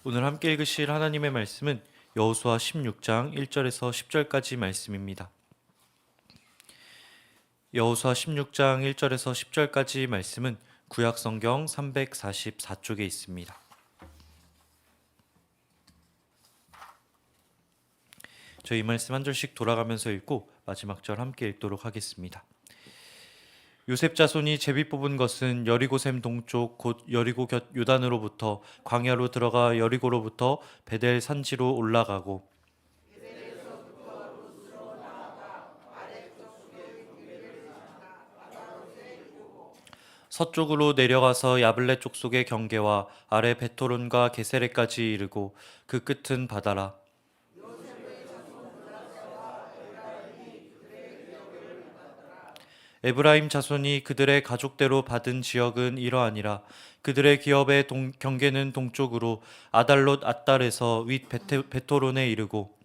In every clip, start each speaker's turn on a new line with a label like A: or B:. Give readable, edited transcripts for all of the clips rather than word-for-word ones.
A: 오늘 함께 읽으실 하나님의 말씀은 여호수아 16장 1절에서 10절까지 말씀입니다. 여호수아 16장 1절에서 10절까지 말씀은 구약 성경 344쪽에 있습니다. 저희 이 말씀 한 절씩 돌아가면서 읽고 마지막 절 함께 읽도록 하겠습니다. 요셉 자손이 제비 뽑은 것은 여리고샘 동쪽 곧 여리고 곁 요단으로부터 광야로 들어가 여리고로부터 베델 산지로 올라가고 서쪽으로 내려가서 야블레 족속의 경계와 아래 베토론과 게세레까지 이르고 그 끝은 바다라. 에브라임 자손이 그들의 가족대로 받은 지역은 이러하니라. 그들의 기업의 경계는 동쪽으로 아달롯 앗달에서 윗 베토론에 이르고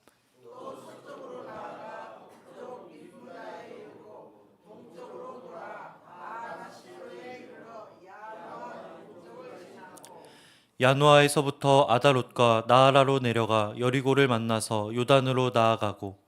A: 야누아에서부터 아달롯과 나아라로 내려가 여리고를 만나서 요단으로 나아가고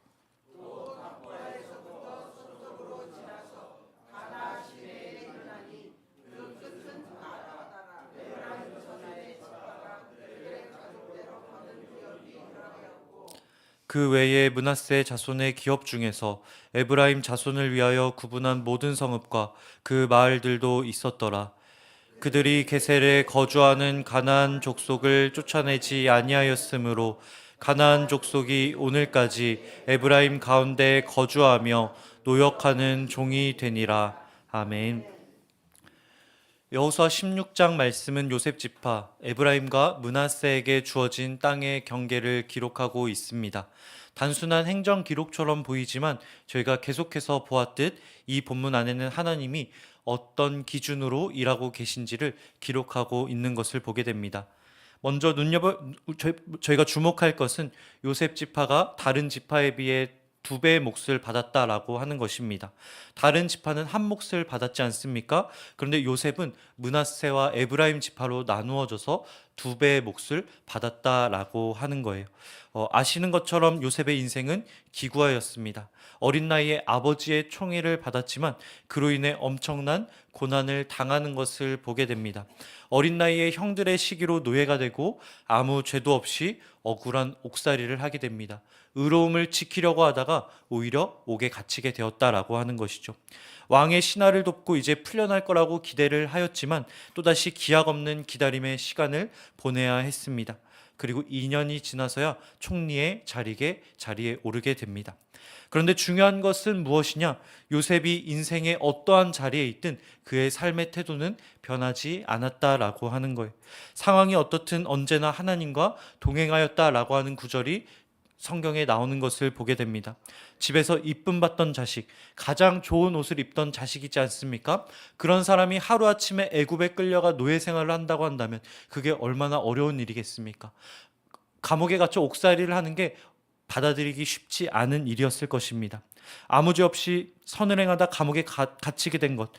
A: 그 외에 므낫세 자손의 기업 중에서 에브라임 자손을 위하여 구분한 모든 성읍과 그 마을들도 있었더라. 그들이 게셀에 거주하는 가나안 족속을 쫓아내지 아니하였으므로 가나안 족속이 오늘까지 에브라임 가운데 거주하며 노역하는 종이 되니라. 아멘. 여호수아 16장 말씀은 요셉 지파 에브라임과 므낫세에게 주어진 땅의 경계를 기록하고 있습니다. 단순한 행정 기록처럼 보이지만 저희가 계속해서 보았듯 이 본문 안에는 하나님이 어떤 기준으로 일하고 계신지를 기록하고 있는 것을 보게 됩니다. 먼저 저희가 주목할 것은 요셉 지파가 다른 지파에 비해 2배의 몫을 받았다라고 하는 것입니다. 다른 지파는 한 몫을 받았지 않습니까? 그런데 요셉은 므낫세와 에브라임 지파로 나누어져서 2배의 몫을 받았다라고 하는 거예요. 아시는 것처럼 요셉의 인생은 기구하였습니다. 어린 나이에 아버지의 총애를 받았지만 그로 인해 엄청난 고난을 당하는 것을 보게 됩니다. 어린 나이에 형들의 시기로 노예가 되고 아무 죄도 없이 억울한 옥살이를 하게 됩니다. 의로움을 지키려고 하다가 오히려 옥에 갇히게 되었다라고 하는 것이죠. 왕의 신하를 돕고 이제 풀려날 거라고 기대를 하였지만 또다시 기약 없는 기다림의 시간을 보내야 했습니다. 그리고 2년이 지나서야 총리의 자리에 오르게 됩니다. 그런데 중요한 것은 무엇이냐? 요셉이 인생의 어떠한 자리에 있든 그의 삶의 태도는 변하지 않았다라고 하는 거예요. 상황이 어떻든 언제나 하나님과 동행하였다라고 하는 구절이 성경에 나오는 것을 보게 됩니다. 집에서 이쁨 받던 자식, 가장 좋은 옷을 입던 자식이지 않습니까? 그런 사람이 하루아침에 애굽에 끌려가 노예 생활을 한다고 한다면 그게 얼마나 어려운 일이겠습니까? 감옥에 갇혀 옥살이를 하는 게 받아들이기 쉽지 않은 일이었을 것입니다. 아무 죄 없이 선을 행하다 감옥에 갇히게 된 것,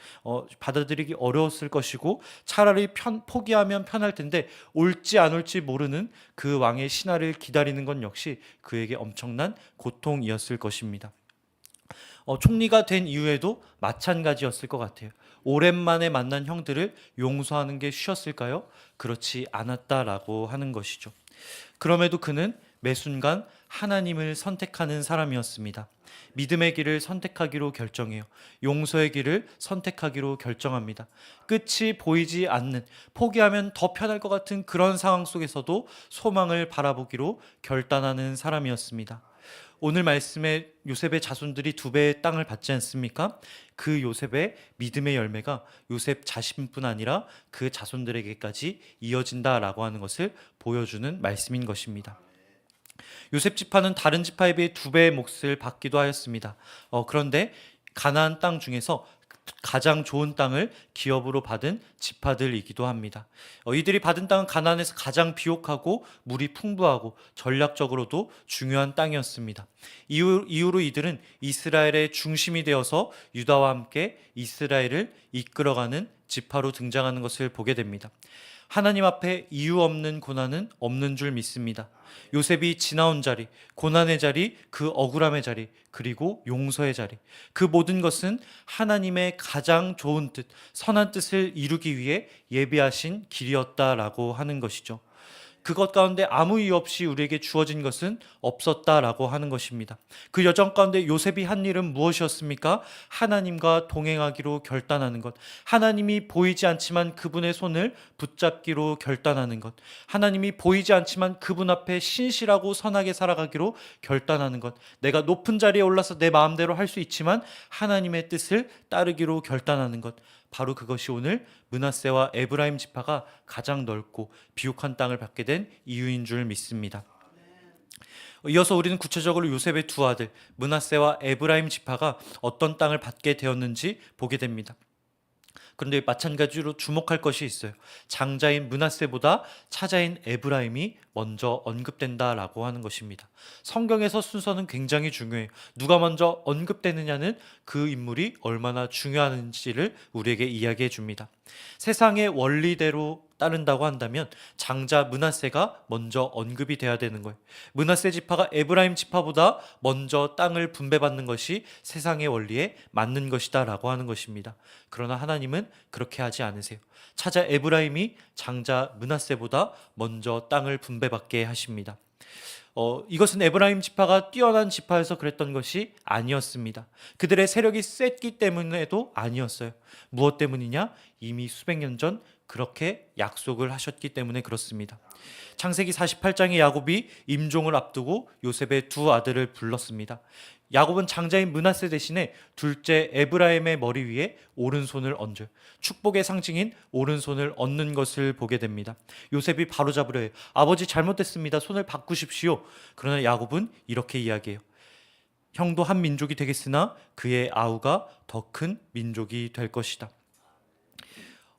A: 받아들이기 어려웠을 것이고 차라리 포기하면 편할 텐데 올지 안 올지 모르는 그 왕의 신하를 기다리는 건 역시 그에게 엄청난 고통이었을 것입니다. 총리가 된 이후에도 마찬가지였을 것 같아요. 오랜만에 만난 형들을 용서하는 게 쉬웠을까요? 그렇지 않았다라고 하는 것이죠. 그럼에도 그는 매 순간 하나님을 선택하는 사람이었습니다. 믿음의 길을 선택하기로 결정해요. 용서의 길을 선택하기로 결정합니다. 끝이 보이지 않는, 포기하면 더 편할 것 같은 그런 상황 속에서도 소망을 바라보기로 결단하는 사람이었습니다. 오늘 말씀에 요셉의 자손들이 2배의 땅을 받지 않습니까? 그 요셉의 믿음의 열매가 요셉 자신뿐 아니라 그 자손들에게까지 이어진다라고 하는 것을 보여주는 말씀인 것입니다. 요셉 지파는 다른 지파에 비해 2배의 몫을 받기도 하였습니다. 그런데 가나안 땅 중에서 가장 좋은 땅을 기업으로 받은 지파들이기도 합니다. 이들이 받은 땅은 가나안에서 가장 비옥하고 물이 풍부하고 전략적으로도 중요한 땅이었습니다. 이후로 이들은 이스라엘의 중심이 되어서 유다와 함께 이스라엘을 이끌어가는 지파로 등장하는 것을 보게 됩니다. 하나님 앞에 이유 없는 고난은 없는 줄 믿습니다. 요셉이 지나온 자리, 고난의 자리, 그 억울함의 자리, 그리고 용서의 자리, 그 모든 것은 하나님의 가장 좋은 뜻, 선한 뜻을 이루기 위해 예비하신 길이었다라고 하는 것이죠. 그것 가운데 아무 이유 없이 우리에게 주어진 것은 없었다라고 하는 것입니다. 그 여정 가운데 요셉이 한 일은 무엇이었습니까? 하나님과 동행하기로 결단하는 것. 하나님이 보이지 않지만 그분의 손을 붙잡기로 결단하는 것. 하나님이 보이지 않지만 그분 앞에 신실하고 선하게 살아가기로 결단하는 것. 내가 높은 자리에 올라서 내 마음대로 할 수 있지만 하나님의 뜻을 따르기로 결단하는 것. 바로 그것이 오늘 므낫세와 에브라임 지파가 가장 넓고 비옥한 땅을 받게 된 이유인 줄 믿습니다. 이어서 우리는 구체적으로 요셉의 두 아들 므낫세와 에브라임 지파가 어떤 땅을 받게 되었는지 보게 됩니다. 그런데 마찬가지로 주목할 것이 있어요. 장자인 므낫세보다 차자인 에브라임이 먼저 언급된다라고 하는 것입니다. 성경에서 순서는 굉장히 중요해요. 누가 먼저 언급되느냐는 그 인물이 얼마나 중요한지를 우리에게 이야기해 줍니다. 세상의 원리대로 따른다고 한다면 장자 므낫세가 먼저 언급이 돼야 되는 거예요. 므낫세 지파가 에브라임 지파보다 먼저 땅을 분배받는 것이 세상의 원리에 맞는 것이다라고 하는 것입니다. 그러나 하나님은 그렇게 하지 않으세요. 차자 에브라임이 장자 므낫세보다 먼저 땅을 분배받게 하십니다. 이것은 에브라임 지파가 뛰어난 지파여서 그랬던 것이 아니었습니다. 그들의 세력이 셌기 때문에도 아니었어요. 무엇 때문이냐? 이미 수백 년 전 그렇게 약속을 하셨기 때문에 그렇습니다. 창세기 48장에 야곱이 임종을 앞두고 요셉의 두 아들을 불렀습니다. 야곱은 장자인 므낫세 대신에 둘째 에브라임의 머리 위에 오른손을 얹어요. 축복의 상징인 오른손을 얹는 것을 보게 됩니다. 요셉이 바로잡으려 해요. 아버지 잘못됐습니다. 손을 바꾸십시오. 그러나 야곱은 이렇게 이야기해요. 형도 한 민족이 되겠으나 그의 아우가 더 큰 민족이 될 것이다.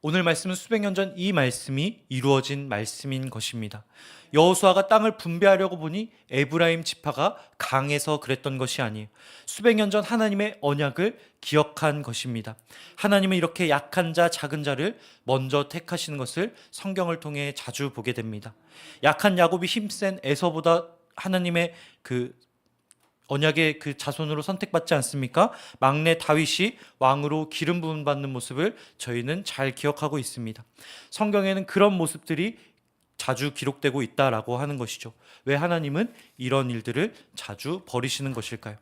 A: 오늘 말씀은 수백 년 전 이 말씀이 이루어진 말씀인 것입니다. 여호수아가 땅을 분배하려고 보니 에브라임 지파가 강해서 그랬던 것이 아니에요. 수백 년 전 하나님의 언약을 기억한 것입니다. 하나님은 이렇게 약한 자, 작은 자를 먼저 택하시는 것을 성경을 통해 자주 보게 됩니다. 약한 야곱이 힘센 에서보다 하나님의 언약의 그 자손으로 선택받지 않습니까? 막내 다윗이 왕으로 기름 부음 받는 모습을 저희는 잘 기억하고 있습니다. 성경에는 그런 모습들이 자주 기록되고 있다라고 하는 것이죠. 왜 하나님은 이런 일들을 자주 버리시는 것일까요?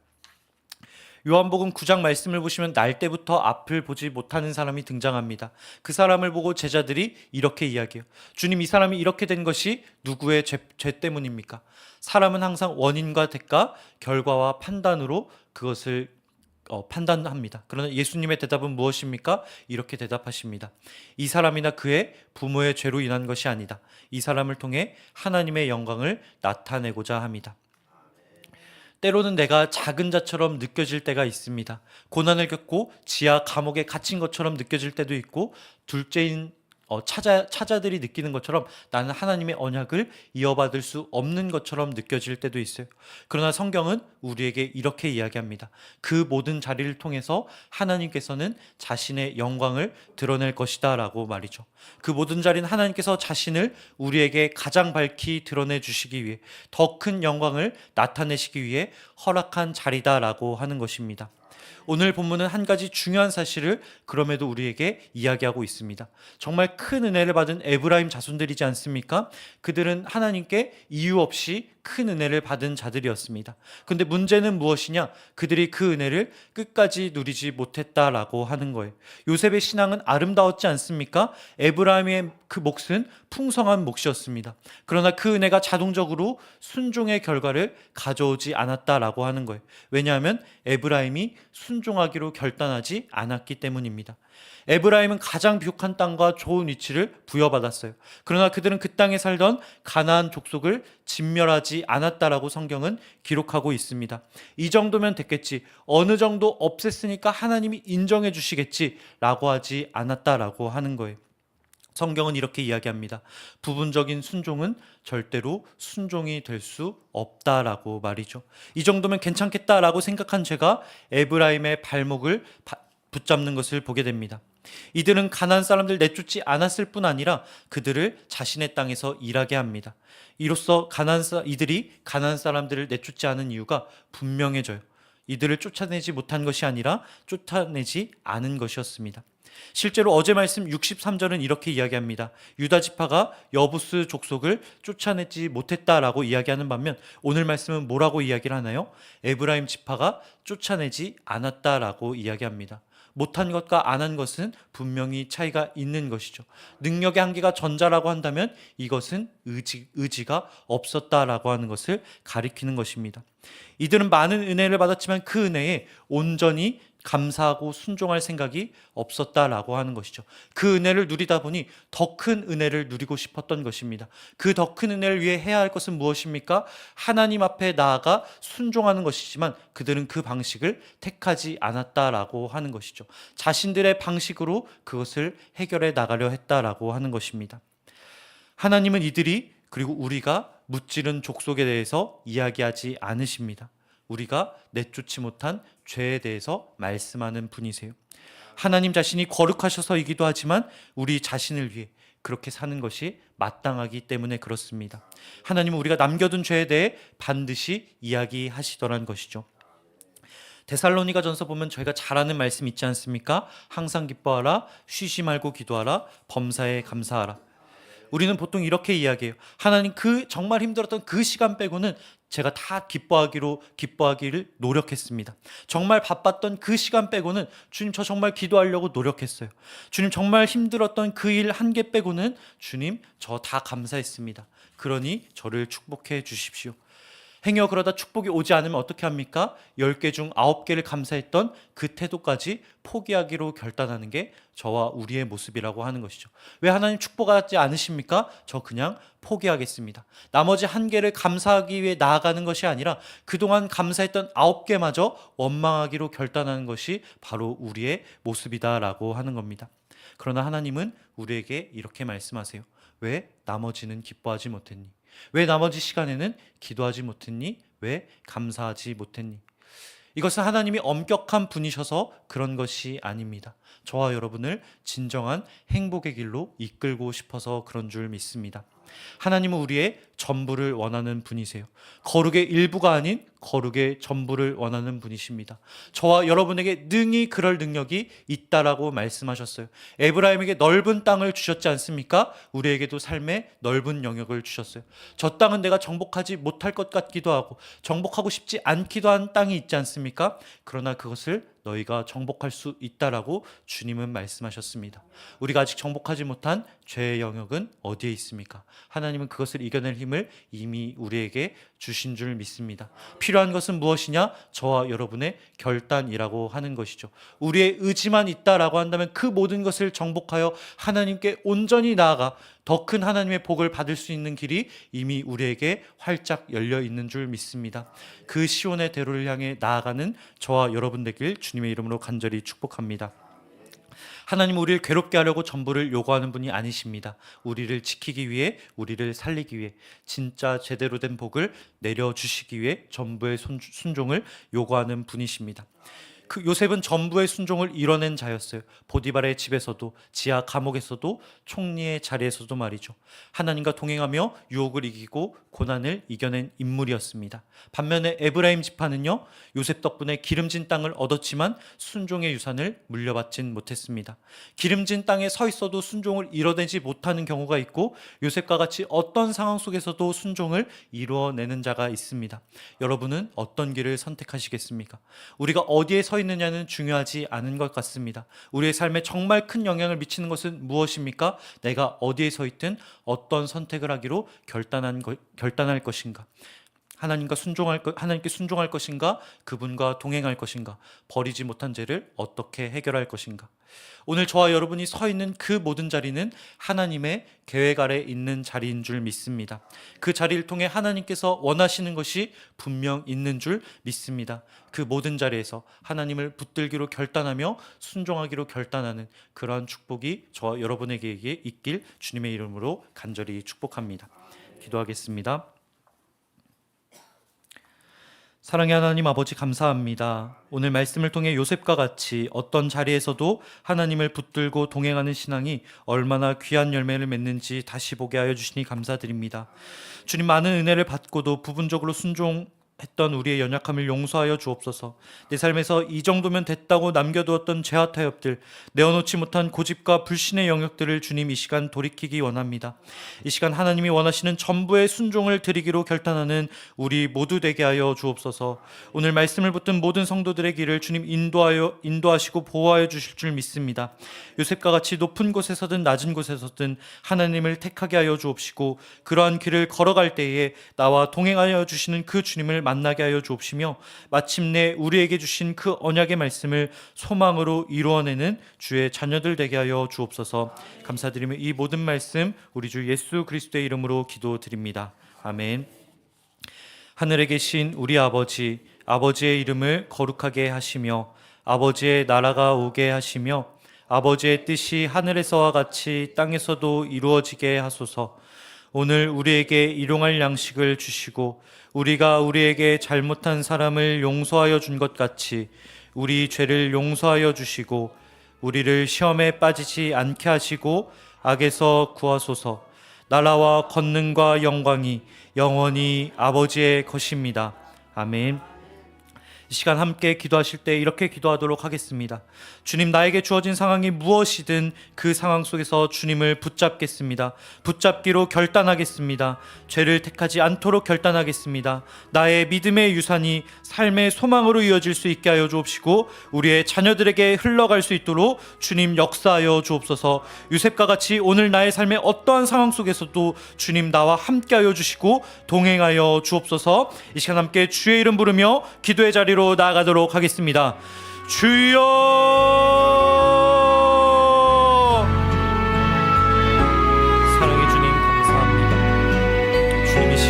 A: 요한복음 9장 말씀을 보시면 날 때부터 앞을 보지 못하는 사람이 등장합니다. 그 사람을 보고 제자들이 이렇게 이야기해요. 주님, 이 사람이 이렇게 된 것이 누구의 죄 때문입니까? 사람은 항상 원인과 대가, 결과와 판단으로 그것을 판단합니다. 그러나 예수님의 대답은 무엇입니까? 이렇게 대답하십니다. 이 사람이나 그의 부모의 죄로 인한 것이 아니다. 이 사람을 통해 하나님의 영광을 나타내고자 합니다. 때로는 내가 작은 자처럼 느껴질 때가 있습니다. 고난을 겪고 지하 감옥에 갇힌 것처럼 느껴질 때도 있고, 둘째인 차자들이 느끼는 것처럼 나는 하나님의 언약을 이어받을 수 없는 것처럼 느껴질 때도 있어요. 그러나 성경은 우리에게 이렇게 이야기합니다. 그 모든 자리를 통해서 하나님께서는 자신의 영광을 드러낼 것이다 라고 말이죠. 그 모든 자리는 하나님께서 자신을 우리에게 가장 밝히 드러내 주시기 위해, 더 큰 영광을 나타내시기 위해 허락한 자리다라고 하는 것입니다. 오늘 본문은 한 가지 중요한 사실을 그럼에도 우리에게 이야기하고 있습니다. 정말 큰 은혜를 받은 에브라임 자손들이지 않습니까? 그들은 하나님께 이유 없이 큰 은혜를 받은 자들이었습니다. 그런데 문제는 무엇이냐? 그들이 그 은혜를 끝까지 누리지 못했다라고 하는 거예요. 요셉의 신앙은 아름다웠지 않습니까? 에브라임의 그 몫은 풍성한 몫이었습니다. 그러나 그 은혜가 자동적으로 순종의 결과를 가져오지 않았다라고 하는 거예요. 왜냐하면 에브라임이 순종하기로 결단하지 않았기 때문입니다. 에브라임은 가장 비옥한 땅과 좋은 위치를 부여받았어요. 그러나 그들은 그 땅에 살던 가나안 족속을 진멸하지 않았다라고 성경은 기록하고 있습니다. 이 정도면 됐겠지, 어느 정도 없앴으니까 하나님이 인정해 주시겠지라고 하지 않았다라고 하는 거예요. 성경은 이렇게 이야기합니다. 부분적인 순종은 절대로 순종이 될 수 없다라고 말이죠. 이 정도면 괜찮겠다라고 생각한 죄가 에브라임의 발목을 붙잡는 것을 보게 됩니다. 이들은 가나안 사람들 내쫓지 않았을 뿐 아니라 그들을 자신의 땅에서 일하게 합니다. 이로써 이들이 가나안 사람들을 내쫓지 않은 이유가 분명해져요. 이들을 쫓아내지 못한 것이 아니라 쫓아내지 않은 것이었습니다. 실제로 어제 말씀 63절은 이렇게 이야기합니다. 유다 지파가 여부스 족속을 쫓아내지 못했다라고 이야기하는 반면 오늘 말씀은 뭐라고 이야기를 하나요? 에브라임 지파가 쫓아내지 않았다라고 이야기합니다. 못한 것과 안 한 것은 분명히 차이가 있는 것이죠. 능력의 한계가 전자라고 한다면 이것은 의지가 없었다라고 하는 것을 가리키는 것입니다. 이들은 많은 은혜를 받았지만 그 은혜에 온전히 감사하고 순종할 생각이 없었다라고 하는 것이죠. 그 은혜를 누리다 보니 더 큰 은혜를 누리고 싶었던 것입니다. 그 더 큰 은혜를 위해 해야 할 것은 무엇입니까? 하나님 앞에 나아가 순종하는 것이지만 그들은 그 방식을 택하지 않았다라고 하는 것이죠. 자신들의 방식으로 그것을 해결해 나가려 했다라고 하는 것입니다. 하나님은 이들이 그리고 우리가 무찌른 족속에 대해서 이야기하지 않으십니다. 우리가 내쫓지 못한 죄에 대해서 말씀하는 분이세요. 하나님 자신이 거룩하셔서이기도 하지만 우리 자신을 위해 그렇게 사는 것이 마땅하기 때문에 그렇습니다. 하나님은 우리가 남겨둔 죄에 대해 반드시 이야기하시더란 것이죠. 데살로니가전서 보면 저희가 잘 아는 말씀 있지 않습니까? 항상 기뻐하라, 쉬지 말고 기도하라, 범사에 감사하라. 우리는 보통 이렇게 이야기해요. 하나님 정말 힘들었던 그 시간 빼고는 제가 다 기뻐하기를 노력했습니다. 정말 바빴던 그 시간 빼고는 주님 저 정말 기도하려고 노력했어요. 주님 정말 힘들었던 그 일 한 개 빼고는 주님 저 다 감사했습니다. 그러니 저를 축복해 주십시오. 행여 그러다 축복이 오지 않으면 어떻게 합니까? 10개 중 9개를 감사했던 그 태도까지 포기하기로 결단하는 게 저와 우리의 모습이라고 하는 것이죠. 왜 하나님 축복하지 않으십니까? 저 그냥 포기하겠습니다. 나머지 1개를 감사하기 위해 나아가는 것이 아니라 그동안 감사했던 9개마저 원망하기로 결단하는 것이 바로 우리의 모습이다라고 하는 겁니다. 그러나 하나님은 우리에게 이렇게 말씀하세요. 왜 나머지는 기뻐하지 못했니? 왜 나머지 시간에는 기도하지 못했니? 왜 감사하지 못했니? 이것은 하나님이 엄격한 분이셔서 그런 것이 아닙니다. 저와 여러분을 진정한 행복의 길로 이끌고 싶어서 그런 줄 믿습니다. 하나님은 우리의 전부를 원하는 분이세요. 거룩의 일부가 아닌 거룩의 전부를 원하는 분이십니다. 저와 여러분에게 능히 그럴 능력이 있다라고 말씀하셨어요. 에브라임에게 넓은 땅을 주셨지 않습니까? 우리에게도 삶의 넓은 영역을 주셨어요. 저 땅은 내가 정복하지 못할 것 같기도 하고 정복하고 싶지 않기도 한 땅이 있지 않습니까? 그러나 그것을 너희가 정복할 수 있다라고 주님은 말씀하셨습니다. 우리가 아직 정복하지 못한 죄의 영역은 어디에 있습니까? 하나님은 그것을 이겨낼 힘을 이미 우리에게 주신 줄 믿습니다. 필요한 것은 무엇이냐? 저와 여러분의 결단이라고 하는 것이죠. 우리의 의지만 있다라고 한다면 그 모든 것을 정복하여 하나님께 온전히 나아가 더 큰 하나님의 복을 받을 수 있는 길이 이미 우리에게 활짝 열려 있는 줄 믿습니다. 그 시온의 대로를 향해 나아가는 저와 여러분 되길 주님의 이름으로 간절히 축복합니다. 하나님은 우리를 괴롭게 하려고 전부를 요구하는 분이 아니십니다. 우리를 지키기 위해, 우리를 살리기 위해, 진짜 제대로 된 복을 내려주시기 위해 전부의 순종을 요구하는 분이십니다. 그 요셉은 전부의 순종을 이뤄낸 자였어요. 보디발의 집에서도, 지하 감옥에서도, 총리의 자리에서도 말이죠. 하나님과 동행하며 유혹을 이기고 고난을 이겨낸 인물이었습니다. 반면에 에브라임 지파는요, 요셉 덕분에 기름진 땅을 얻었지만 순종의 유산을 물려받진 못했습니다. 기름진 땅에 서 있어도 순종을 이뤄내지 못하는 경우가 있고 요셉과 같이 어떤 상황 속에서도 순종을 이루어내는 자가 있습니다. 여러분은 어떤 길을 선택하시겠습니까? 우리가 어디에 서 있느냐는 중요하지 않은 것 같습니다. 우리의 삶에 정말 큰 영향을 미치는 것은 무엇입니까? 내가 어디에 서 있든 어떤 선택을 하기로 결단할 것인가? 하나님께 순종할 것인가? 그분과 동행할 것인가? 버리지 못한 죄를 어떻게 해결할 것인가? 오늘 저와 여러분이 서 있는 그 모든 자리는 하나님의 계획 아래 있는 자리인 줄 믿습니다. 그 자리를 통해 하나님께서 원하시는 것이 분명 있는 줄 믿습니다. 그 모든 자리에서 하나님을 붙들기로 결단하며 순종하기로 결단하는 그러한 축복이 저와 여러분에게 있길 주님의 이름으로 간절히 축복합니다. 기도하겠습니다. 사랑의 하나님 아버지 감사합니다. 오늘 말씀을 통해 요셉과 같이 어떤 자리에서도 하나님을 붙들고 동행하는 신앙이 얼마나 귀한 열매를 맺는지 다시 보게 하여 주시니 감사드립니다. 주님, 많은 은혜를 받고도 부분적으로 순종했던 우리의 연약함을 용서하여 주옵소서. 내 삶에서 이 정도면 됐다고 남겨두었던 죄와 타협들, 내어놓지 못한 고집과 불신의 영역들을 주님 이 시간 돌이키기 원합니다. 이 시간 하나님이 원하시는 전부의 순종을 드리기로 결단하는 우리 모두 되게 하여 주옵소서. 오늘 말씀을 붙든 모든 성도들의 길을 주님 인도하시고 보호하여 주실 줄 믿습니다. 요셉과 같이 높은 곳에서든 낮은 곳에서든 하나님을 택하게 하여 주옵시고, 그러한 길을 걸어갈 때에 나와 동행하여 주시는 그 주님을 만나게 하여 주옵시며, 마침내 우리에게 주신 그 언약의 말씀을 소망으로 이루어내는 주의 자녀들 되게 하여 주옵소서. 감사드리며 이 모든 말씀 우리 주 예수 그리스도의 이름으로 기도드립니다. 아멘. 하늘에 계신 우리 아버지, 아버지의 이름을 거룩하게 하시며 아버지의 나라가 오게 하시며 아버지의 뜻이 하늘에서와 같이 땅에서도 이루어지게 하소서. 오늘 우리에게 일용할 양식을 주시고 우리가 우리에게 잘못한 사람을 용서하여 준 것 같이 우리 죄를 용서하여 주시고 우리를 시험에 빠지지 않게 하시고 악에서 구하소서. 나라와 권능과 영광이 영원히 아버지의 것입니다. 아멘. 이 시간 함께 기도하실 때 이렇게 기도하도록 하겠습니다. 주님, 나에게 주어진 상황이 무엇이든 그 상황 속에서 주님을 붙잡겠습니다. 붙잡기로 결단하겠습니다. 죄를 택하지 않도록 결단하겠습니다. 나의 믿음의 유산이 삶의 소망으로 이어질 수 있게 하여 주옵시고 우리의 자녀들에게 흘러갈 수 있도록 주님 역사하여 주옵소서. 요셉과 같이 오늘 나의 삶의 어떠한 상황 속에서도 주님 나와 함께하여 주시고 동행하여 주옵소서. 이 시간 함께 주의 이름 부르며 기도의 자리로 나아가도록 하겠습니다. 주여,